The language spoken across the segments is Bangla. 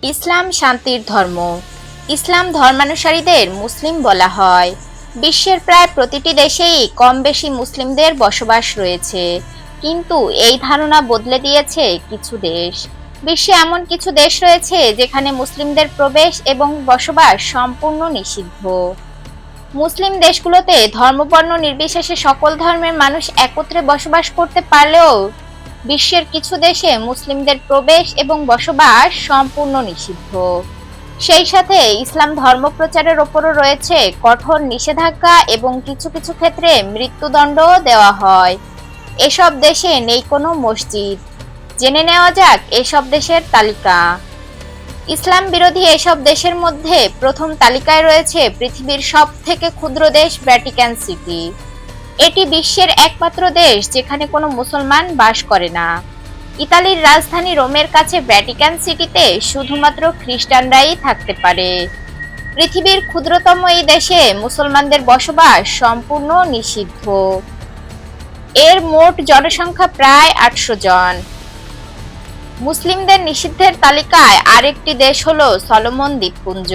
ইসলাম শান্তির ধর্ম। ইসলাম ধর্মানুসারীদের মুসলিম বলা হয়। বিশ্বের প্রায় প্রতিটি দেশেই কম বেশি মুসলিমদের বসবাস রয়েছে, কিন্তু এই ধারণা বদলে দিয়েছে কিছু দেশ। বিশ্বে এমন কিছু দেশ রয়েছে যেখানে মুসলিমদের প্রবেশ এবং বসবাস সম্পূর্ণ নিষিদ্ধ। মুসলিম দেশগুলোতে ধর্মবর্ণ নির্বিশেষে সকল ধর্মের মানুষ একত্রে বসবাস করতে পারলেও বিশ্বের কিছু দেশে মুসলিমদের প্রবেশ এবং বসবাস সম্পূর্ণ নিষিদ্ধ। সেই সাথে ইসলাম ধর্ম প্রচারের ওপরও রয়েছে কঠোর নিষেধাজ্ঞা এবং কিছু কিছু ক্ষেত্রে মৃত্যুদণ্ড দেওয়া হয়। এসব দেশে নেই কোনো মসজিদ। জেনে নেওয়া যাক এসব দেশের তালিকা। ইসলাম বিরোধী এসব দেশের মধ্যে প্রথম তালিকায় রয়েছে পৃথিবীর সবথেকে ক্ষুদ্র দেশ ভ্যাটিকান সিটি। এটি বিশ্বের একমাত্র দেশ যেখানে কোনো মুসলমান বাস করে না। ইতালির রাজধানী রোমের কাছে ভ্যাটিকান সিটিতে শুধুমাত্র খ্রিস্টানরাই থাকতে পারে। পৃথিবীর ক্ষুদ্রতম এই দেশে মুসলমানদের বসবাস সম্পূর্ণ নিষিদ্ধ। এর মোট জনসংখ্যা প্রায় 800 জন। মুসলিমদের নিষিদ্ধের তালিকায় আরেকটি দেশ হলো সলোমন দ্বীপপুঞ্জ।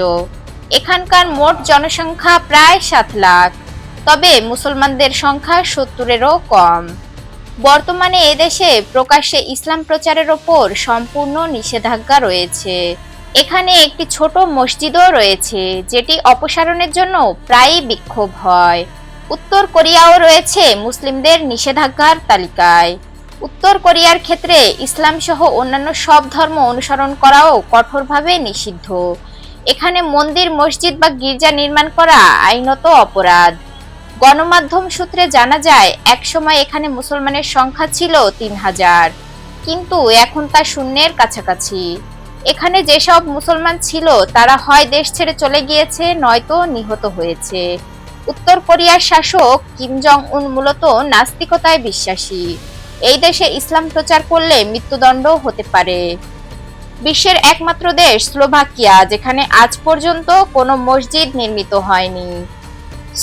এখানকার মোট জনসংখ্যা প্রায় 7 লাখ, তবে মুসলমানদের সংখ্যা 70-এরও কম। বর্তমানে এদেশে প্রকাশ্যে ইসলাম প্রচারের ওপর সম্পূর্ণ নিষেধাজ্ঞা রয়েছে। এখানে একটি ছোট মসজিদও রয়েছে, যেটি অপসারণের জন্য প্রায়ই বিক্ষোভ হয়। উত্তর কোরিয়াও রয়েছে মুসলিমদের নিষেধাজ্ঞার তালিকায়। উত্তর কোরিয়ার ক্ষেত্রে ইসলাম সহ অন্যান্য সব ধর্ম অনুসরণ করাও কঠোরভাবে নিষিদ্ধ। এখানে মন্দির, মসজিদ বা গির্জা নির্মাণ করা আইনত অপরাধ। গণমাধ্যম সূত্রে জানা যায় একসময় এখানে মুসলমানের সংখ্যা ছিল 3000, কিন্তু এখন তা শূন্যের কাছাকাছি। এখানে যেসব মুসলমান ছিল তারা হয় দেশ ছেড়ে চলে গিয়েছে, নয়তো নিহত হয়েছে। উত্তর কোরিয়ার শাসক কিম জং উন মূলত নাস্তিকতায় বিশ্বাসী। এই দেশে ইসলাম প্রচার করলে মৃত্যুদণ্ড হতে পারে। বিশ্বের একমাত্র দেশ স্লোভাকিয়া, যেখানে আজ পর্যন্ত কোনো মসজিদ নির্মিত হয়নি।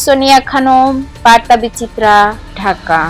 সোনিয়া খানম, বার্তা বিচিত্রা, ঢাকা।